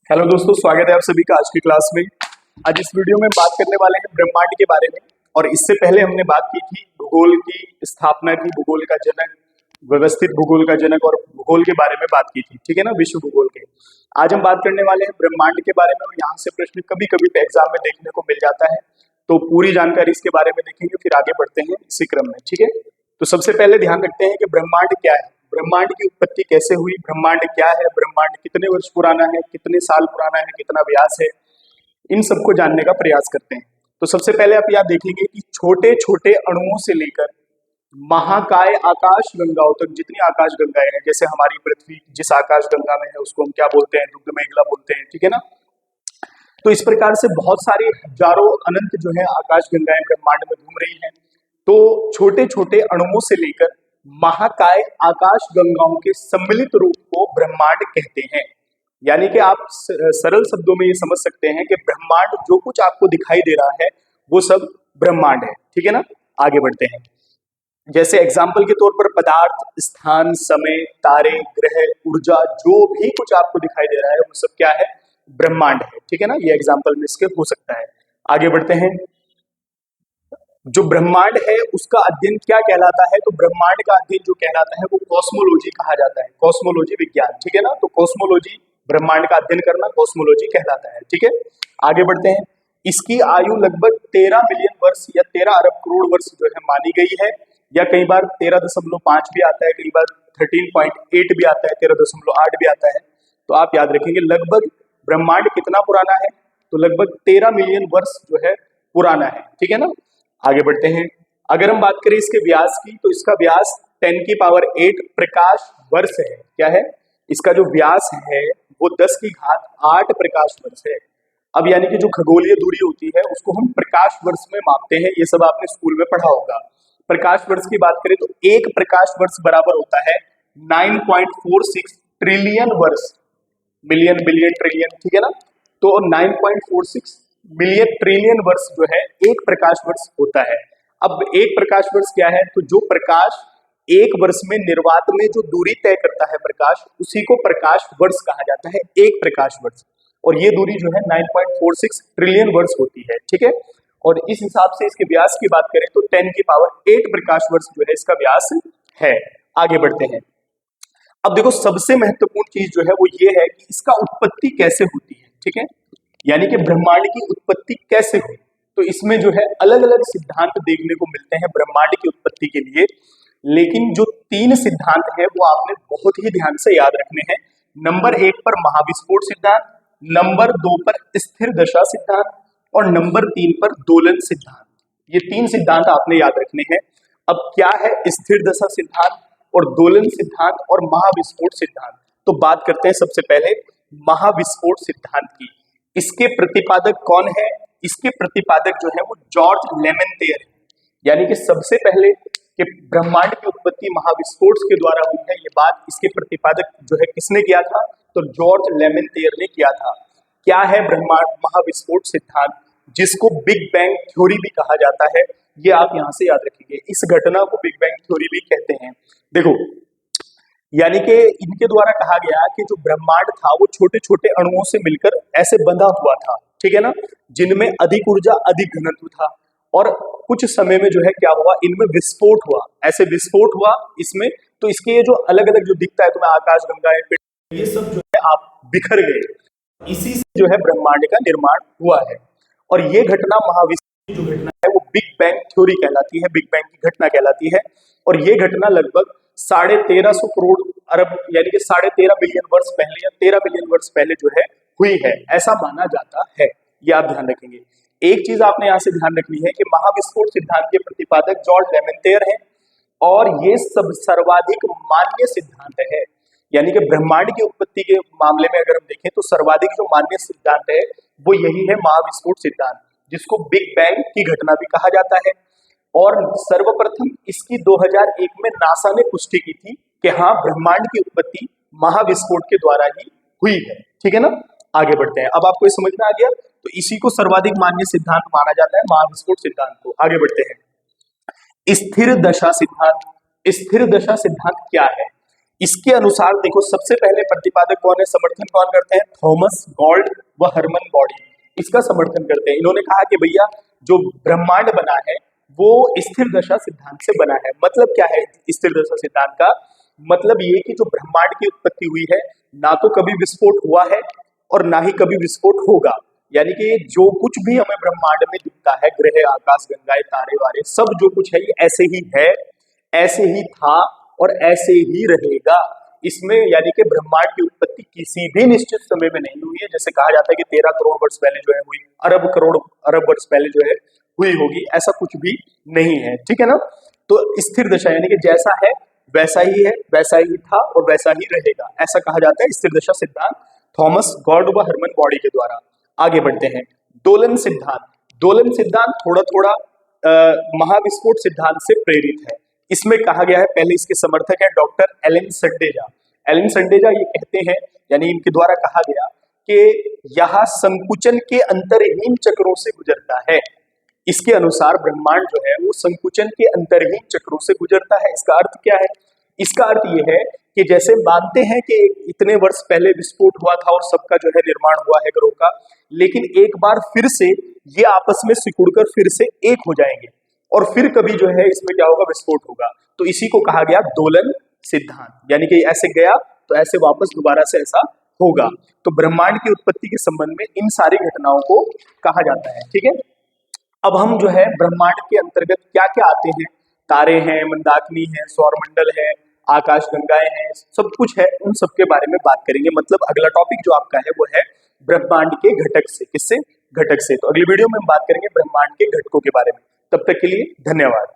Hello दोस्तों, स्वागत है आप सभी का आज की क्लास में। आज इस वीडियो में बात करने वाले हैं ब्रह्मांड के बारे में। और इससे पहले हमने बात की थी भूगोल की स्थापना की, भूगोल का जनक, व्यवस्थित भूगोल का जनक और भूगोल के बारे में बात की थी, ठीक है ना, विश्व भूगोल के। आज हम बात करने वाले हैं ब्रह्मांड के बारे में और यहाँ से प्रश्न कभी कभी एग्जाम में देखने को मिल जाता है, तो पूरी जानकारी इसके बारे में देखेंगे, फिर आगे बढ़ते हैं इसी क्रम में, ठीक है। तो सबसे पहले ध्यान रखते हैं कि ब्रह्मांड क्या है, ब्रह्मांड की उत्पत्ति कैसे हुई, ब्रह्मांड क्या है, ब्रह्मांड कितने वर्ष पुराना है, कितने साल पुराना है, कितना व्यास है, इन सबको जानने का प्रयास करते हैं। तो सबसे पहले आप यहाँ देखेंगे कि छोटे छोटे अणुओं से लेकर महाकाय आकाश गंगाओं तक जितनी आकाश गंगाएं हैं, जैसे हमारी पृथ्वी जिस आकाश गंगा में है उसको हम क्या बोलते हैं, दुग्ध मेघला बोलते हैं, ठीक है ना। तो इस प्रकार से बहुत सारी हजारों अनंत जो है आकाश गंगाएं ब्रह्मांड में घूम रही हैं। तो छोटे छोटे अणुओं से लेकर महाकाय आकाश गंगाओं के सम्मिलित रूप को ब्रह्मांड कहते हैं। यानी कि आप सरल शब्दों में ये समझ सकते हैं कि ब्रह्मांड जो कुछ आपको दिखाई दे रहा है वो सब ब्रह्मांड है, ठीक है ना। आगे बढ़ते हैं। जैसे एग्जाम्पल के तौर पर पदार्थ, स्थान, समय, तारे, ग्रह, ऊर्जा, जो भी कुछ आपको दिखाई दे रहा है वो सब क्या है, ब्रह्मांड है, ठीक है ना। ये एग्जाम्पल में इसके हो सकता है। आगे बढ़ते हैं। जो ब्रह्मांड है उसका अध्ययन क्या कहलाता है, तो ब्रह्मांड का अध्ययन जो कहलाता है वो कॉस्मोलॉजी कहा जाता है, कॉस्मोलॉजी विज्ञान, ठीक है ना। तो कॉस्मोलॉजी, ब्रह्मांड का अध्ययन करना कॉस्मोलॉजी कहलाता है, ठीक है। आगे बढ़ते हैं। इसकी आयु लगभग 13 मिलियन वर्ष या 13 अरब करोड़ वर्ष जो है मानी गई है, या कई बार 13.5 भी आता है, कई बार 13.8 भी आता है, 13.8 भी आता है। तो आप याद रखेंगे लगभग ब्रह्मांड कितना पुराना है, तो लगभग 13 मिलियन वर्ष जो है पुराना है, ठीक है ना। आगे बढ़ते हैं। अगर हम बात करें इसके व्यास की, तो इसका व्यास 10⁸ प्रकाश वर्ष है। क्या है इसका जो व्यास है वो 10⁸ प्रकाश वर्ष है। अब यानी कि जो खगोलीय दूरी होती है उसको हम प्रकाश वर्ष में मापते हैं, ये सब आपने स्कूल में पढ़ा होगा। प्रकाश वर्ष की बात करें तो एक प्रकाश वर्ष बराबर होता है 9.46 ट्रिलियन वर्ष, मिलियन बिलियन ट्रिलियन, ठीक है ना। तो 9.46 मिलियन ट्रिलियन वर्ष जो है एक प्रकाश वर्ष होता है। अब एक प्रकाश वर्ष क्या है, तो जो प्रकाश एक वर्ष में निर्वात में जो दूरी तय करता है प्रकाश, उसी को प्रकाश वर्ष कहा जाता है, एक प्रकाश वर्ष। और ये दूरी जो है 9.46 ट्रिलियन वर्ष होती है, ठीक है। और इस हिसाब से इसके व्यास की बात करें तो 10⁸ प्रकाश वर्ष जो है इसका व्यास है। आगे बढ़ते हैं। अब देखो सबसे महत्वपूर्ण चीज जो है वो ये है कि इसका उत्पत्ति कैसे होती है, ठीक है, यानी कि ब्रह्मांड की उत्पत्ति कैसे हुई। तो इसमें जो है अलग अलग सिद्धांत देखने को मिलते हैं ब्रह्मांड की उत्पत्ति के लिए, लेकिन जो 3 सिद्धांत है वो आपने बहुत ही ध्यान से याद रखने हैं। नंबर 1 पर महाविस्फोट सिद्धांत, नंबर 2 पर स्थिर दशा सिद्धांत और नंबर 3 पर दोलन सिद्धांत। ये 3 सिद्धांत आपने याद रखने हैं। अब क्या है स्थिर दशा सिद्धांत और दोलन सिद्धांत और महाविस्फोट सिद्धांत, तो बात करते हैं सबसे पहले महाविस्फोट सिद्धांत की। इसके प्रतिपादक कौन है, इसके प्रतिपादक जो है वो जॉर्ज लेमेंतेयर है। यानी कि सबसे पहले कि ब्रह्मांड की उत्पत्ति महाविस्फोट के द्वारा हुई है, ये बात इसके प्रतिपादक जो है किसने किया था, तो जॉर्ज लेमेंतेयर ने किया था। क्या है ब्रह्मांड महाविस्फोट सिद्धांत, जिसको बिग बैंग थ्योरी भी कहा जाता है, ये आप यहां से याद रखेंगे। इस घटना को बिग बैंग थ्योरी भी कहते हैं। देखो यानी कि इनके द्वारा कहा गया कि जो ब्रह्मांड था वो छोटे छोटे अणुओं से मिलकर ऐसे बंधा हुआ था, ठीक है ना, जिनमें अधिक ऊर्जा, अधिक घनत्व था। और कुछ समय में जो है क्या हुआ, इनमें विस्फोट हुआ, ऐसे विस्फोट हुआ इसमें। तो इसके ये जो अलग अलग जो दिखता है तुम्हें आकाश गंगाएं, ये सब जो है आप बिखर गए, इसी से जो है ब्रह्मांड का निर्माण हुआ है। और ये घटना महाविस्फोट जो घटना है वो बिग बैंग थ्योरी कहलाती है, बिग बैंग की घटना कहलाती है। और ये घटना लगभग 1350 करोड़ अरब यानी कि 13.5 मिलियन वर्ष पहले या 13 मिलियन वर्ष पहले जो है हुई है, ऐसा माना जाता है। ये आप ध्यान रखेंगे। एक चीज आपने यहां से ध्यान रखनी है कि महाविस्फोट सिद्धांत के प्रतिपादक जॉर्ज लेमेंतेयर हैं और ये सब सर्वाधिक मान्य सिद्धांत है। यानी कि ब्रह्मांड की उत्पत्ति के मामले में अगर हम देखें तो सर्वाधिक जो मान्य सिद्धांत है वो यही है महाविस्फोट सिद्धांत, जिसको बिग बैंग की घटना भी कहा जाता है। और सर्वप्रथम इसकी 2001 में नासा ने पुष्टि की थी कि हाँ ब्रह्मांड की उत्पत्ति महाविस्फोट के द्वारा ही हुई है, ठीक है ना। आगे बढ़ते हैं। अब आपको ये समझ में आ गया, तो इसी को सर्वाधिक मान्य सिद्धांत माना जाता है, महाविस्फोट सिद्धांत को। आगे बढ़ते हैं। स्थिर दशा सिद्धांत। स्थिर दशा सिद्धांत क्या है, इसके अनुसार देखो सबसे पहले प्रतिपादक कौन है, समर्थन कौन करते हैं, थॉमस गॉल्ड व हरमन बॉडी इसका समर्थन करते हैं। इन्होंने कहा कि भैया जो ब्रह्मांड बना है वो स्थिर दशा सिद्धांत से बना है। मतलब क्या है स्थिर दशा सिद्धांत का, मतलब ये कि जो ब्रह्मांड की उत्पत्ति हुई है ना तो कभी विस्फोट हुआ है और ना ही कभी विस्फोट होगा। यानी कि जो कुछ भी हमें ब्रह्मांड में दिखता है, ग्रह, आकाश गंगाएं, तारे वारे, सब जो कुछ है ये ऐसे ही है, ऐसे ही था और ऐसे ही रहेगा। इसमें यानी कि ब्रह्मांड की उत्पत्ति किसी भी निश्चित समय में नहीं हुई है। जैसे कहा जाता है कि 13 करोड़ वर्ष पहले जो है हुई, अरब वर्ष पहले जो है हुई होगी, ऐसा कुछ भी नहीं है। ठीक है ना। तो स्थिर दशा यानी कि जैसा है वैसा ही है, वैसा ही था और वैसा ही रहेगा, ऐसा कहा जाता है स्थिर दशा सिद्धांत थॉमस गॉल्ड व हरमन बॉडी के द्वारा। आगे बढ़ते हैं, दोलन सिद्धांत। दोलन सिद्धांत थोड़ा थोड़ा महाविस्फोट सिद्धांत से प्रेरित है। इसमें कहा गया है, पहले इसके समर्थक है डॉक्टर एलन संडेजा। एलन संडेजा ये कहते हैं, यानी इनके द्वारा कहा गया कि यह संकुचन के अंतरहीन चक्रों से गुजरता है। इसके अनुसार ब्रह्मांड जो है वो संकुचन के अंतरहीन चक्रों से गुजरता है। इसका अर्थ क्या है, इसका अर्थ ये है कि जैसे मानते हैं कि इतने वर्ष पहले विस्फोट हुआ था और सबका जो है निर्माण हुआ है ग्रहों का, लेकिन एक बार फिर से ये आपस में सिकुड़कर फिर से एक हो जाएंगे और फिर कभी जो है इसमें क्या होगा, विस्फोट होगा। तो इसी को कहा गया दोलन सिद्धांत, यानी कि ऐसे गया तो ऐसे वापस दोबारा से ऐसा होगा। तो ब्रह्मांड की उत्पत्ति के संबंध में इन सारी घटनाओं को कहा जाता है। ठीक है। अब हम जो है ब्रह्मांड के अंतर्गत क्या क्या आते हैं, तारे हैं, मंदाकिनी है, सौरमंडल है, आकाश गंगाएं हैं, सब कुछ है, उन सब के बारे में बात करेंगे। मतलब अगला टॉपिक जो आपका है वो है ब्रह्मांड के घटक से। किससे, घटक से। तो अगली वीडियो में हम बात करेंगे ब्रह्मांड के घटकों के बारे में। तब तक के लिए धन्यवाद।